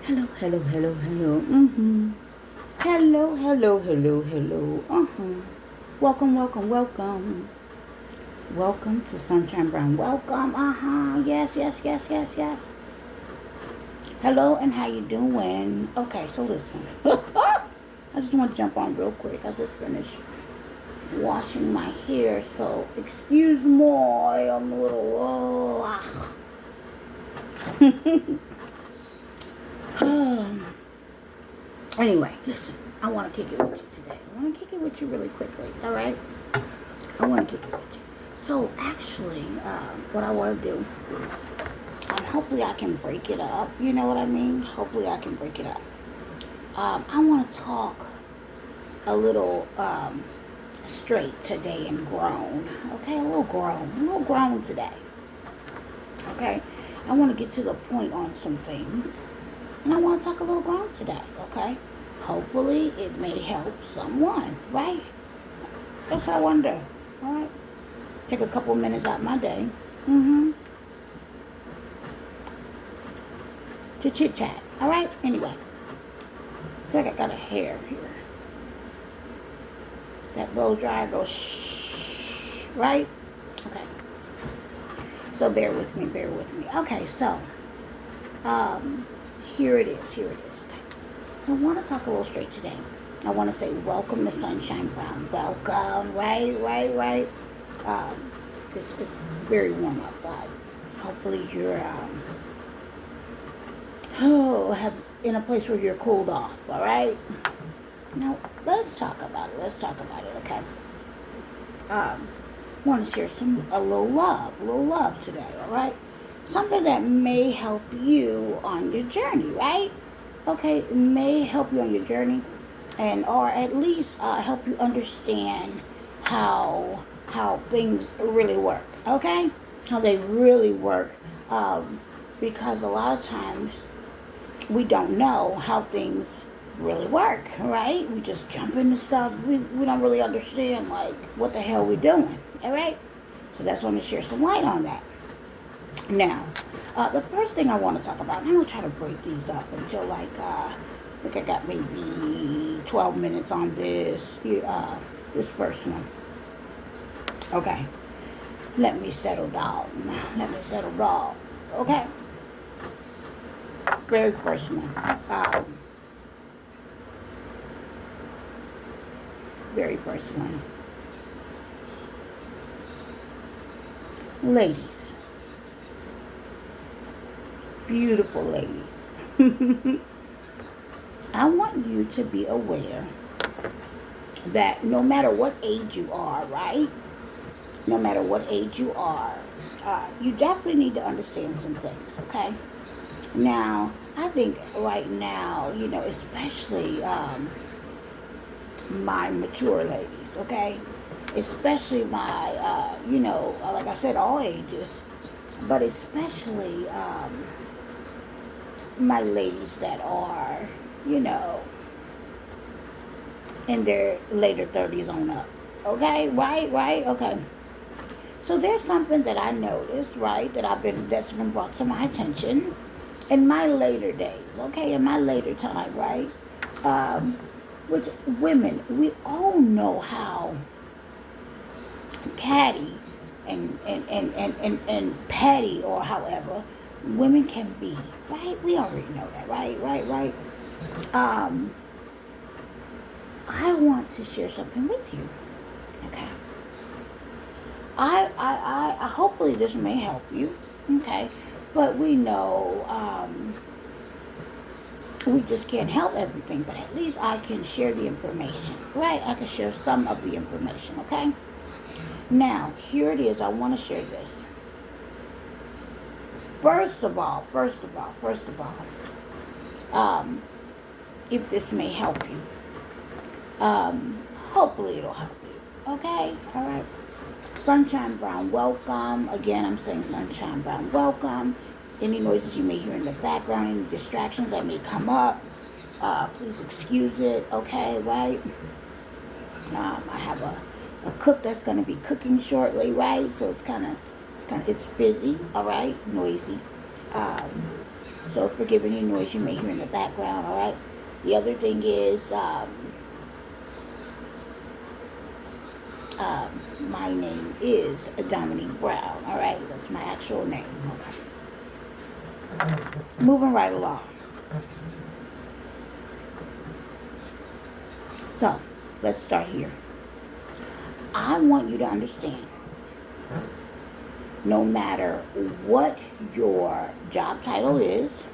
Hello, hello, hello, hello. Hello, hello, hello, hello. Welcome, welcome, welcome. Welcome to Sunshine Brown. Welcome. Yes, yes, yes, yes, yes. Hello, and how you doing? Okay, so listen. I just want to jump on real quick. I just finished washing my hair, so excuse me. I'm a little. Anyway, listen. I want to kick it with you today. I want to kick it with you really quickly. All right. I want to kick it with you. So actually, what I want to do, hopefully I can break it up. You know what I mean? Hopefully I can break it up. I want to talk a little straight today and grown. Okay, a little grown today. Okay, I want to get to the point on some things, and I want to talk a little grown today. Okay, hopefully it may help someone. Right? That's what I want to do. All right. Take a couple minutes out of my day. To chit chat. All right. Anyway, I feel like I got a hair here. That blow dryer goes shh. Right. Okay. So bear with me. Bear with me. Okay. So, here it is. Here it is. Okay. So I want to talk a little straight today. I want to say welcome to Sunshine Brown. Welcome. Right. It's very warm outside. Hopefully you're have in a place where you're cooled off. All right. Now let's talk about it. Okay. Want to share a little love today. All right. Something that may help you on your journey. Right. Okay. It may help you on your journey, and or at least help you understand how things really work. Okay. How they really work. Because a lot of times we don't know how things really work, right? We just jump into stuff. We don't really understand, like, what the hell we're doing, all right? So that's why I'm going to share some light on that. Now, the first thing I want to talk about, and I'm going to try to break these up until, like, I think I got maybe 12 minutes on this first one. Okay. Let me settle down. Okay. Very first one. Very first one. Ladies. Beautiful ladies. I want you to be aware that no matter what age you are, right? No matter what age you are, you definitely need to understand some things, okay? Now, I think right now, especially my mature ladies, okay? Especially my, like I said, all ages, but especially my ladies that are, in their later 30s on up. Okay, right, okay. So there's something that I noticed, right, that's been brought to my attention in my later days, okay, in my later time, right? Which women, we all know how catty and petty or however women can be, right? We already know that, right. I want to share something with you, okay? I hopefully this may help you, okay? But we know we just can't help everything, but at least I can share the information, right? I can share some of the information, okay? Now, here it is. I want to share this. First of all, if this may help you, hopefully it'll help you, okay? All right. Sunshine Brown, welcome. Again, I'm saying Sunshine Brown, welcome. Any noises you may hear in the background, any distractions that may come up, please excuse it, okay, right? I have a cook that's going to be cooking shortly, right? So it's busy, all right, noisy. So forgive any noise you may hear in the background, all right? The other thing is, my name is Dominique Brown, all right? That's my actual name, okay? Moving right along. So, let's start here. I want you to understand, no matter what your job title is,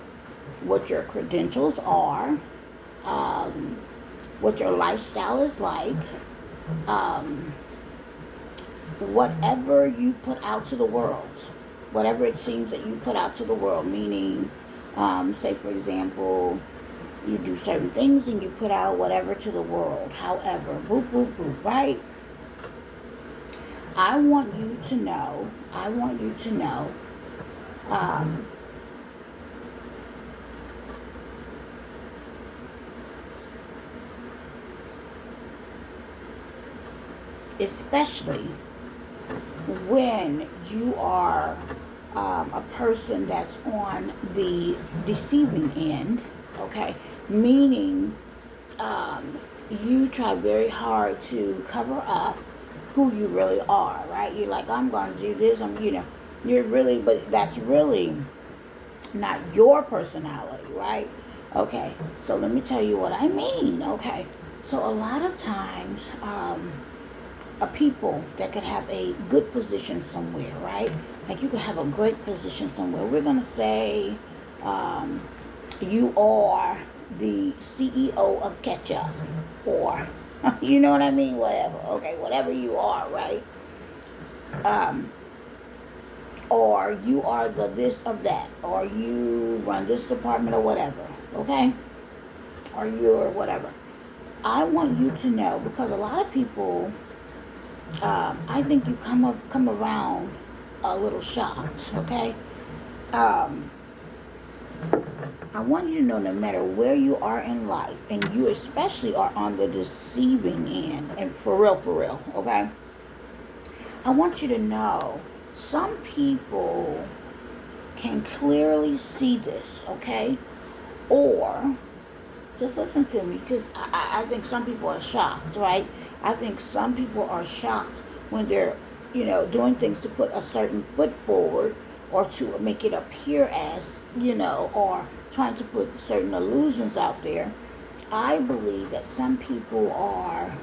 what your credentials are, what your lifestyle is like, whatever you put out to the world, whatever it seems that you put out to the world, meaning, say for example, you do certain things and you put out whatever to the world, however, boop, boop, boop, right? I want you to know, especially when you are a person that's on the deceiving end, okay? Meaning you try very hard to cover up who you really are, right? You're like, I'm going to do this, you're really, but that's really not your personality, right? Okay, so let me tell you what I mean, okay? So a lot of times, people that could have a good position somewhere, right? Like you could have a great position somewhere. We're going to say you are the CEO of Ketchup, or, you know what I mean? Whatever, okay, whatever you are, right? Or you are the this of that, or you run this department or whatever, okay? Or you're whatever. I want you to know, because a lot of people, I think you come around a little shocked, okay? I want you to know, no matter where you are in life, and you especially are on the deceiving end, and for real, okay? I want you to know, some people can clearly see this, okay? Or, just listen to me, because I think some people are shocked, right? I think some people are shocked when they're, doing things to put a certain foot forward, or to make it appear as, or trying to put certain illusions out there. I believe that some people are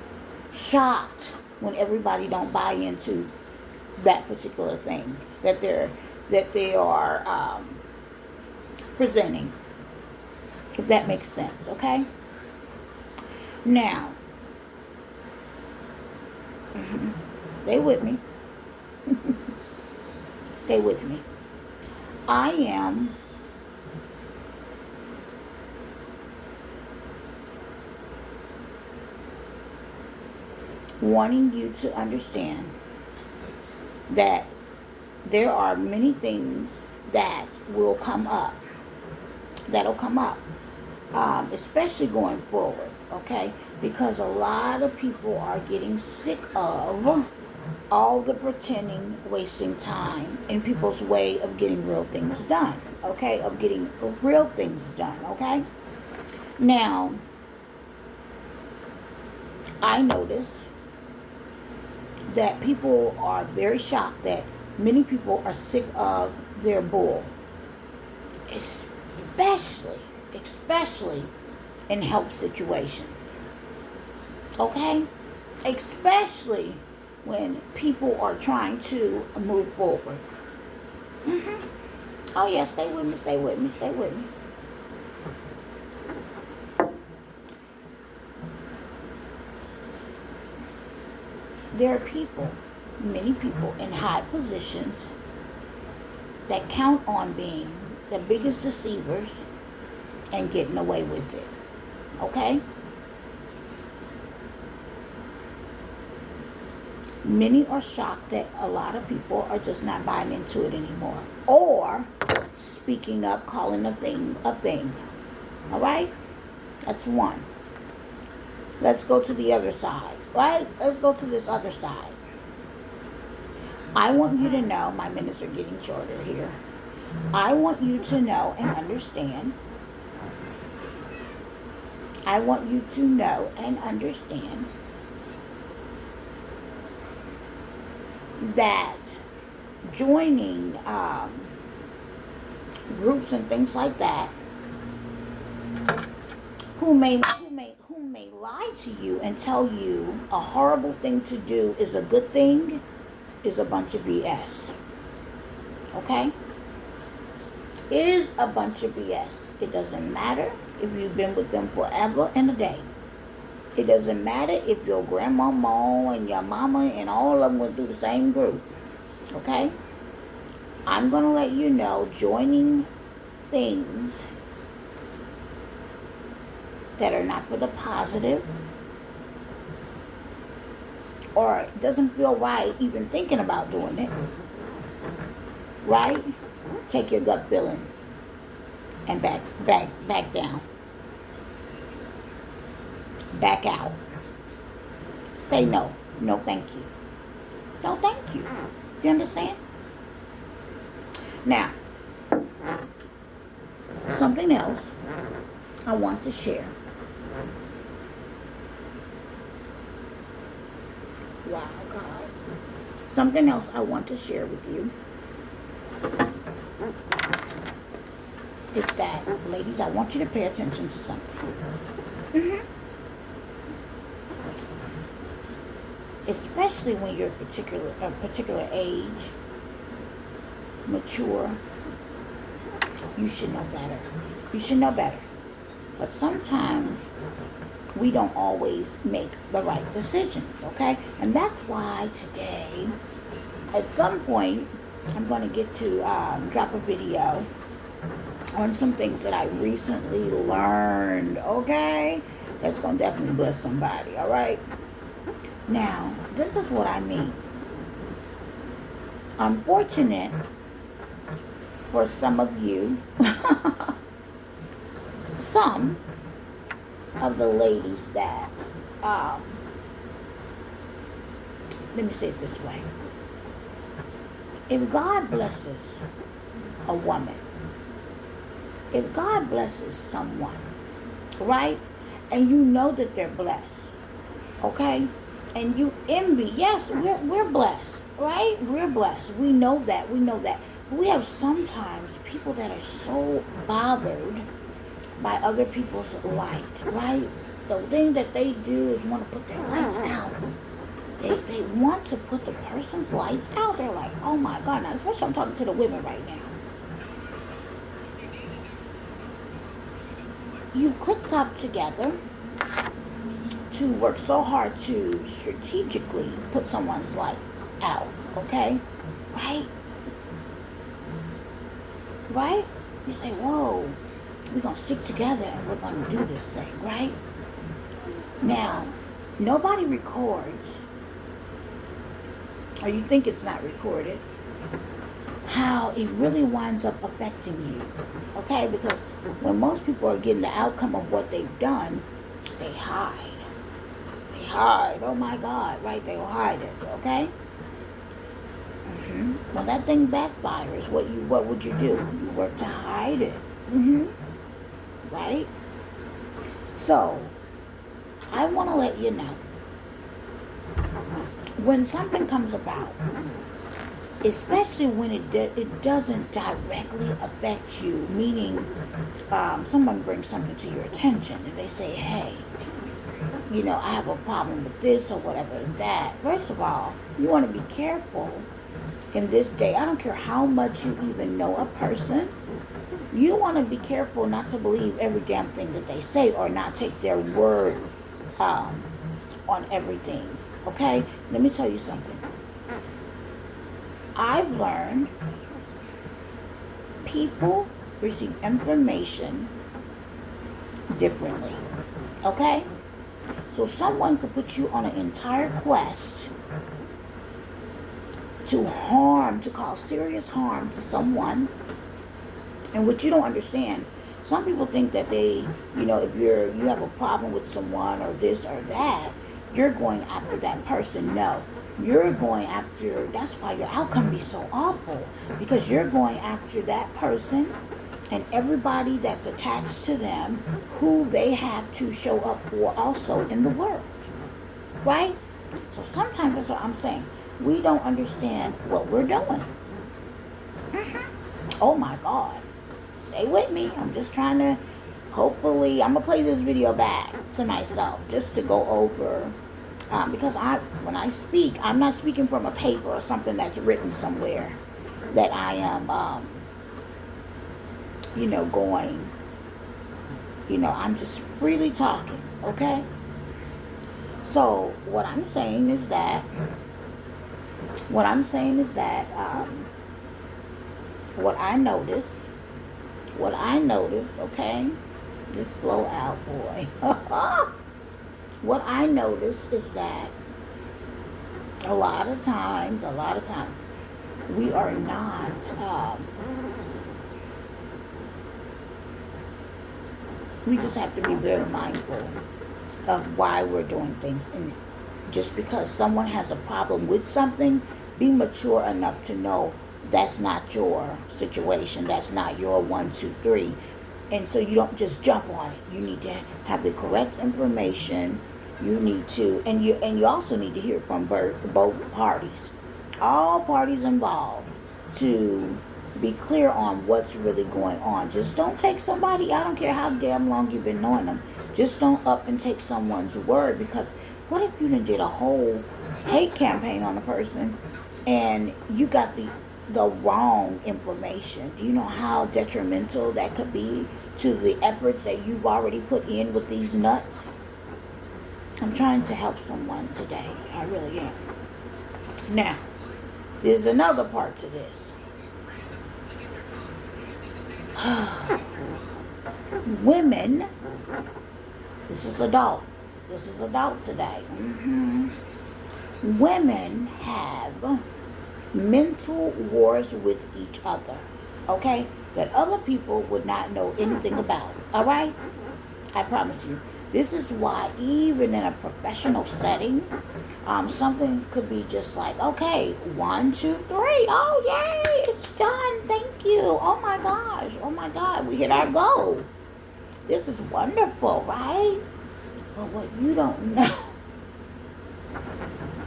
shocked when everybody don't buy into that particular thing that they are presenting, if that makes sense, okay? Now, stay with me. Stay with me. I am wanting you to understand that there are many things that will come up, especially going forward, okay? Because a lot of people are getting sick of all the pretending, wasting time in people's way of getting real things done, okay? Of getting real things done, okay? Now, I notice that people are very shocked that many people are sick of their bull, especially in health situations, okay? Especially when people are trying to move forward. Oh yeah, stay with me. There are people, many people in high positions that count on being the biggest deceivers and getting away with it, okay? Many are shocked that a lot of people are just not buying into it anymore, or speaking up, calling a thing. All right? That's one. Let's go to the other side, right? Let's go to this other side. I want you to know, my minutes are getting shorter here. I want you to know and understand. I want you to know and understand that joining groups and things like that who may lie to you and tell you a horrible thing to do is a good thing is a bunch of BS. Okay? Is a bunch of BS. It doesn't matter if you've been with them forever and a day. It doesn't matter if your grandmama and your mama and all of them went through the same group. Okay? I'm going to let you know joining things that are not for the positive or it doesn't feel right even thinking about doing it, right? Take your gut feeling and back down. Back out. Say no. No, thank you. No, thank you. Do you understand? Now, something else I want to share. Wow, God. Something else I want to share with you is that, ladies, I want you to pay attention to something. Especially when you're a particular age, mature, you should know better. You should know better. But sometimes we don't always make the right decisions, okay? And that's why today, at some point, I'm going to get to drop a video on some things that I recently learned, okay? That's going to definitely bless somebody, all right? Now, this is what I mean. Unfortunate for some of you, some of the ladies that, let me say it this way. If God blesses a woman, if God blesses someone, right, and you know that they're blessed, okay, and you envy, yes, we're blessed, right? We're blessed. We know that. We know that. We have sometimes people that are so bothered by other people's light, right? The thing that they do is want to put their lights out. They want to put the person's lights out. They're like, oh my God. Now, especially I'm talking to the women right now. You clicked up together to work so hard to strategically put someone's light out, okay? Right? Right? You say, whoa, we're going to stick together and we're going to do this thing, right? Now, nobody records, or you think it's not recorded, how it really winds up affecting you, okay? Because when most people are getting the outcome of what they've done, they hide. They hide. Oh my God, right? They'll hide it, okay? When that thing backfires, what would you do? You work to hide it. Right? So, I want to let you know, when something comes about, especially when it doesn't directly affect you, meaning someone brings something to your attention and they say, hey, you know, I have a problem with this or whatever that. First of all, you want to be careful in this day. I don't care how much you even know a person. You want to be careful not to believe every damn thing that they say or not take their word on everything. Okay? Let me tell you something. I've learned people receive information differently. Okay? So someone could put you on an entire quest to harm, to cause serious harm to someone. And what you don't understand, some people think that they, you know, if you have a problem with someone or this or that, you're going after that person. No. you're going after, that's why your outcome be so awful, because you're going after that person and everybody that's attached to them who they have to show up for also in the world, right? So sometimes that's what I'm saying. We don't understand what we're doing. Oh my God. Stay with me. I'm just trying to, hopefully, I'm going to play this video back to myself just to go over. Because when I speak, I'm not speaking from a paper or something that's written somewhere that I am, going, I'm just freely talking, okay? So what I'm saying is that, what I notice, okay, this blowout boy. What I notice is that a lot of times, we are not, we just have to be very mindful of why we're doing things. And just because someone has a problem with something, be mature enough to know that's not your situation. That's not your 1, 2, 3. And so you don't just jump on it. You need to have the correct information. You need to, and you also need to hear from both parties, all parties involved, to be clear on what's really going on. Just don't take somebody, I don't care how damn long you've been knowing them, just don't up and take someone's word, because what if you did a whole hate campaign on a person and you got the wrong information? Do you know how detrimental that could be to the efforts that you've already put in with these nuts? I'm trying to help someone today. I really am. Now, there's another part to this. Women, this is adult today. Women have mental wars with each other, okay, that other people would not know anything about. All right, I promise you. This is why even in a professional setting, something could be just like, okay, 1, 2, 3, oh yay, it's done, thank you, oh my God, we hit our goal. This is wonderful, right? But what you don't know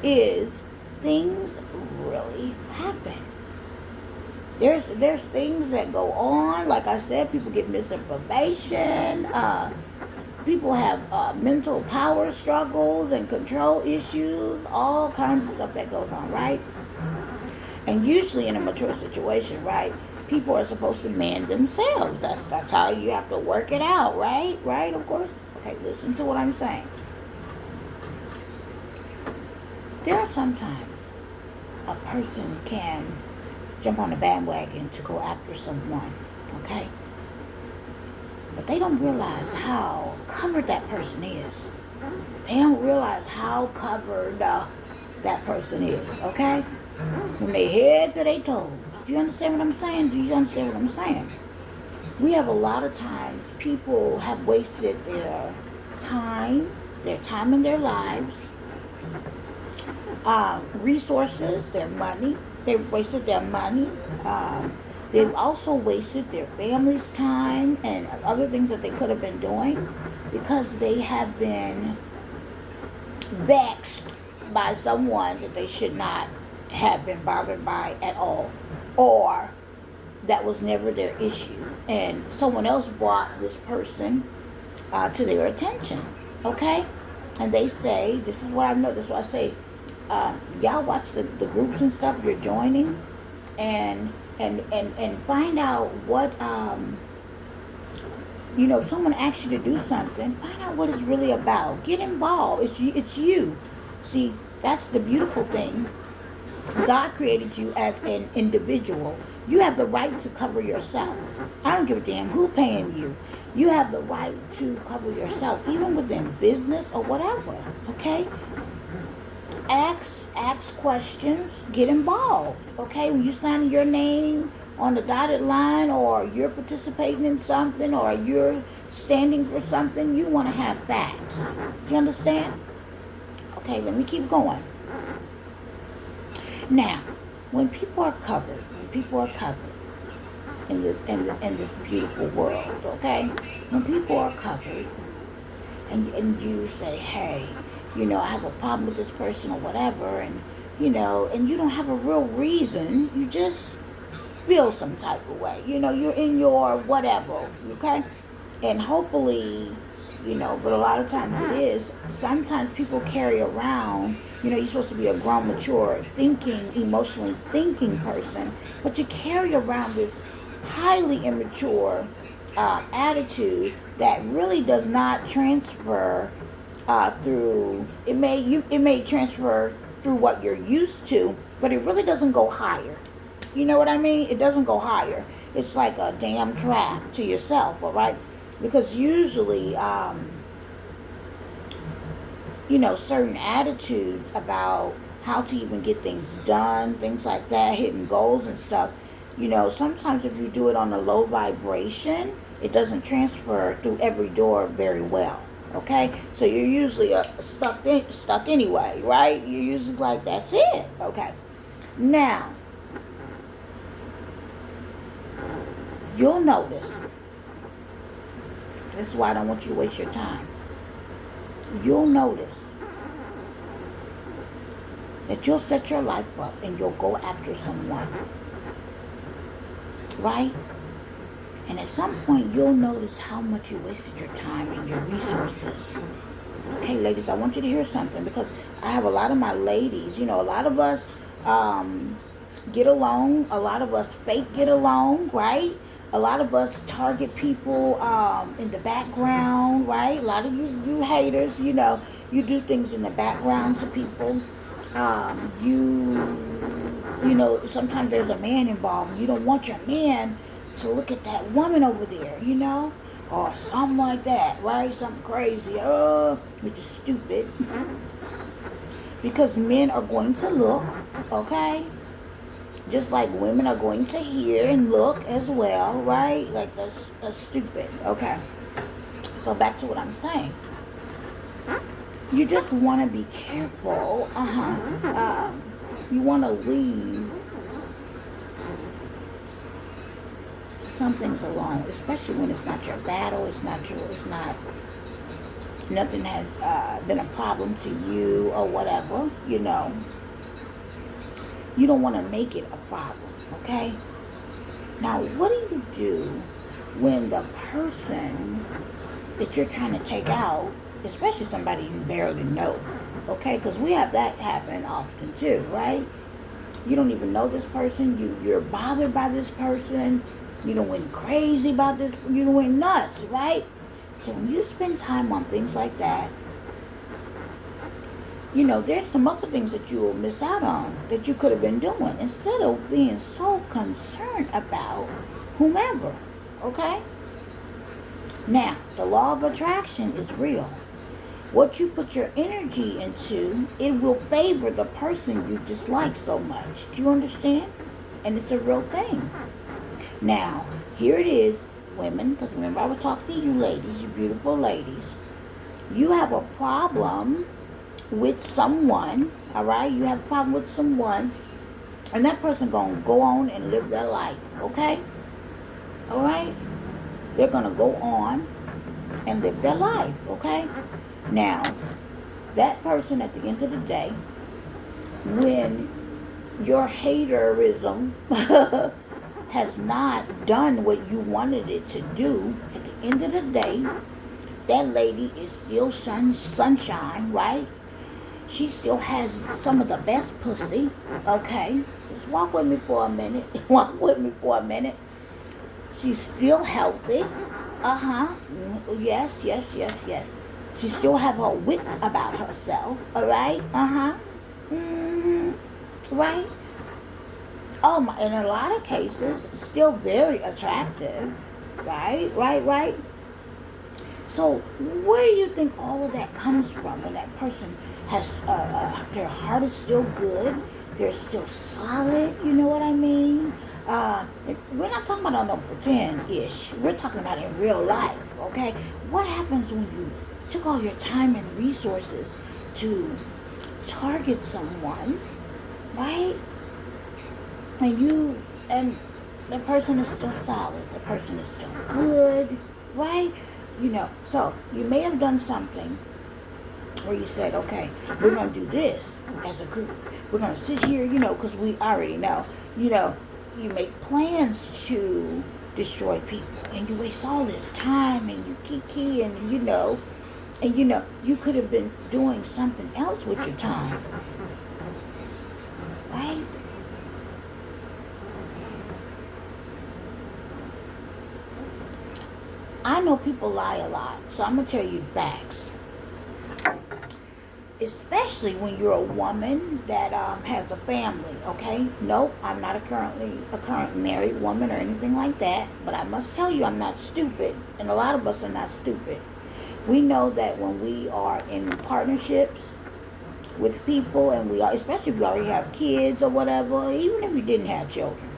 is things really happen. There's things that go on. Like I said, people get misinformation. People have mental power struggles and control issues. All kinds of stuff that goes on, right? And usually in a mature situation, right, people are supposed to man themselves. That's how you have to work it out, right? Right, of course. Okay, listen to what I'm saying. There are sometimes a person can jump on the bandwagon to go after someone, okay? But they don't realize how covered that person is. They don't realize how covered that person is, okay? From their head to their toes. Do you understand what I'm saying? Do you understand what I'm saying? We have a lot of times, people have wasted their time in their lives, resources, their money. They've wasted their money. They've also wasted their family's time and other things that they could have been doing because they have been vexed by someone that they should not have been bothered by at all, or that was never their issue, and someone else brought this person to their attention, okay? And they say, this is what I know, this is what I say, y'all watch the groups and stuff you're joining, and find out what, if someone asks you to do something, find out what it's really about. Get involved. It's you. See, that's the beautiful thing. God created you as an individual. You have the right to cover yourself. I don't give a damn who paying you. You have the right to cover yourself, even within business or whatever, okay? Ask questions, get involved, okay? When you sign your name on the dotted line, or you're participating in something, or you're standing for something, you want to have facts. Do you understand? Okay, let me keep going. Now, when people are covered in this beautiful world, okay? When people are covered, and you say, hey, I have a problem with this person or whatever, and you don't have a real reason, you just feel some type of way. You're in your whatever, okay? And hopefully, but a lot of times it is, sometimes people carry around, you're supposed to be a grown, mature, emotionally thinking person, but you carry around this highly immature attitude that really does not transfer through, it may transfer through what you're used to, but it really doesn't go higher. You know what I mean? It doesn't go higher. It's like a damn trap to yourself, all right? Because usually, certain attitudes about how to even get things done, things like that, hitting goals and stuff, sometimes if you do it on a low vibration, it doesn't transfer through every door very well. Okay? So you're usually stuck anyway, right? You're usually like, that's it. Okay. Now, you'll notice, this is why I don't want you to waste your time. You'll notice that you'll set your life up and you'll go after someone. Right? And at some point, you'll notice how much you wasted your time and your resources. Okay, ladies, I want you to hear something, because I have a lot of my ladies, a lot of us get along. A lot of us fake get along, right? A lot of us target people in the background, right? A lot of you haters, you do things in the background to people. Sometimes there's a man involved, and you don't want your man to look at that woman over there, or something like that, right? Something crazy, which is stupid. Because men are going to look, okay? Just like women are going to hear and look as well, right? Like, that's stupid. Okay. So back to what I'm saying. You just want to be careful. You want to leave some things alone, especially when it's not your battle. Nothing has been a problem to you or whatever, You don't want to make it a problem, okay? Now, what do you do when the person that you're trying to take out, especially somebody you barely know, okay? Because we have that happen often too, right? You don't even know this person. You're bothered by this person. You don't went crazy about this. You don't went nuts, right? So when you spend time on things like that, there's some other things that you will miss out on that you could have been doing instead of being so concerned about whomever, okay? Now, the law of attraction is real. What you put your energy into, it will favor the person you dislike so much. Do you understand? And it's a real thing. Now, here it is, women, because remember I was talking to you ladies, you beautiful ladies. You have a problem with someone, all right? You have a problem with someone, and that person going to go on and live their life, okay? All right? They're going to go on and live their life, okay? Now, that person at the end of the day, when your haterism has not done what you wanted it to do, at the end of the day, that lady is still sunshine, right? She still has some of the best pussy, okay? Just walk with me for a minute. Walk with me for a minute. She's still healthy. Yes. She still have her wits about herself, all right? Right? Oh, my, in a lot of cases, still very attractive, right? So where do you think all of that comes from when that person has, their heart is still good, they're still solid, you know what I mean? We're not talking about on no pretend-ish. We're talking about in real life, okay? What happens when you took all your time and resources to target someone, right? and the person is still solid. The person is still good, right? So you may have done something where you said, okay, we're going to do this as a group. We're going to sit here, because we already know, you make plans to destroy people, and you waste all this time, and you kiki, and you could have been doing something else with your time, right? I know people lie a lot, so I'm going to tell you facts. Especially when you're a woman that has a family, okay? Nope, I'm not a current married woman or anything like that, but I must tell you I'm not stupid, and a lot of us are not stupid. We know that when we are in partnerships with people, and especially if you already have kids or whatever, even if you didn't have children,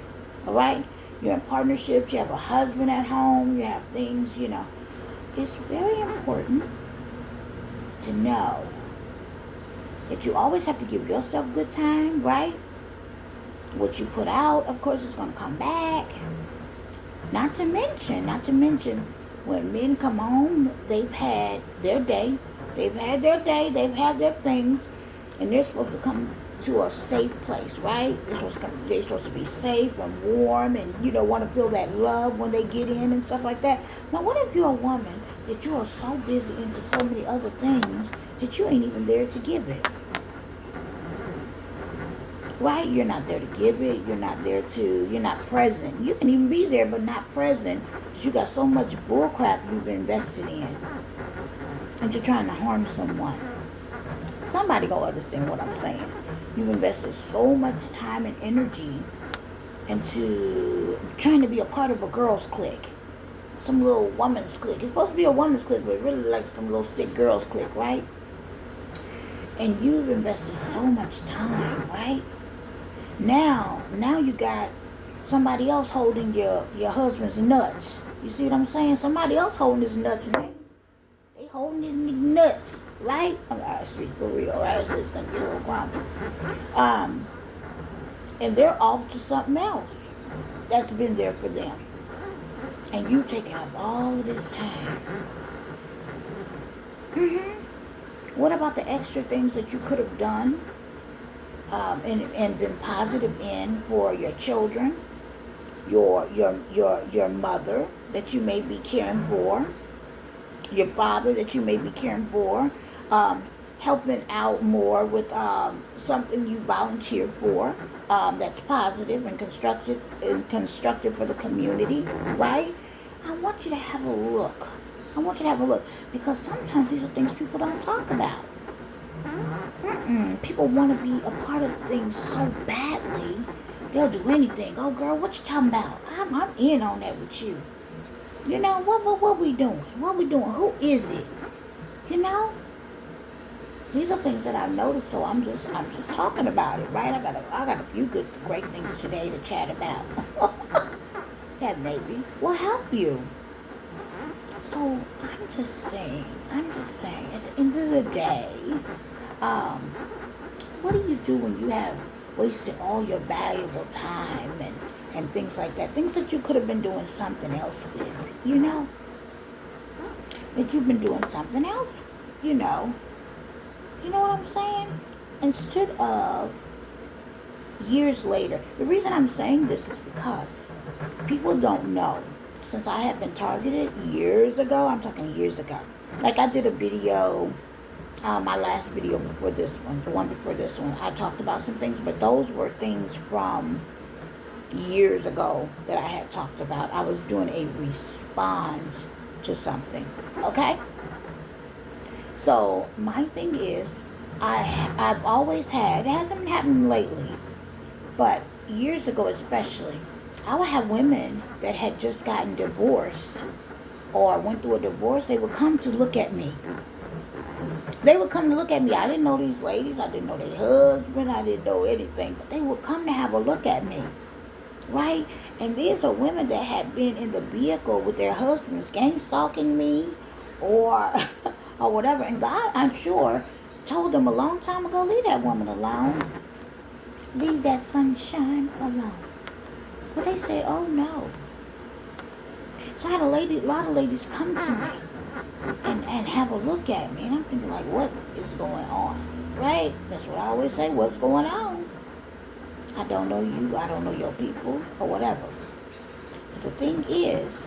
all right? You're in partnerships, you have a husband at home, you have things, It's very important to know that you always have to give yourself good time, right? What you put out, of course, is going to come back. Not to mention, when men come home, they've had their day, they've had their things, and they're supposed to come to a safe place, right? They're supposed to be safe and warm, and want to feel that love when they get in and stuff like that. Now, what if you're a woman that you are so busy into so many other things that you ain't even there to give it? Right? You're not there to give it. You're not present. You can even be there but not present because you got so much bullcrap you've invested in. And you're trying to harm someone. Somebody gonna understand what I'm saying. You've invested so much time and energy into trying to be a part of a girl's clique. Some little woman's clique. It's supposed to be a woman's clique, but really like some little sick girl's clique, right? And you've invested so much time, right? Now you got somebody else holding your husband's nuts. You see what I'm saying? Somebody else holding his nuts, and they holding his nuts, right? I see, for real, right? So it's gonna get a little grumpy. And they're off to something else that's been there for them, and you taking up all of this time. What about the extra things that you could have done and been positive in for your children, your mother that you may be caring for, your father that you may be caring for, helping out more with something you volunteer for that's positive and constructive for the community, right? I want you to have a look. Because sometimes these are things people don't talk about. People want to be a part of things so badly, they'll do anything. Oh, girl, what you talking about? I'm in on that with you. What we doing? Who is it? These are things that I've noticed, so I'm just talking about it, right? I got a few great things today to chat about. That maybe will help you. So I'm just saying, at the end of the day, what do you do when you have wasted all your valuable time and things like that? Things that you could have been doing something else with, That you've been doing something else, You know what I'm saying? Instead of years later. The reason I'm saying this is because people don't know. Since I have been targeted years ago, I'm talking years ago. Like I did a video, my last video before this one, the one before this one, I talked about some things, but those were things from years ago that I had talked about. I was doing a response to something, okay? So my thing is, I've always had, it hasn't happened lately, but years ago especially, I would have women that had just gotten divorced or went through a divorce. They would come to look at me. I didn't know these ladies. I didn't know their husband. I didn't know anything. But they would come to have a look at me. Right? And these are women that had been in the vehicle with their husbands gang stalking me or whatever. And God, I'm sure, told them a long time ago, leave that woman alone. Leave that sunshine alone. But they say, oh no. So I had a lot of ladies come to me and have a look at me. And I'm thinking like, what is going on? Right? That's what I always say, what's going on? I don't know you, I don't know your people, or whatever. But the thing is,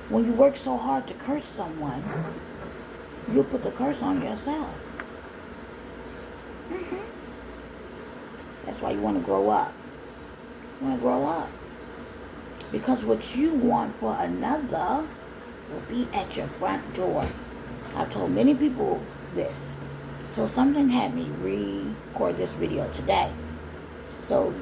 when you work so hard to curse someone, you'll put the curse on yourself. That's why you want to grow up. You want to grow up. Because what you want for another will be at your front door. I've told many people this. So something had me record this video today. So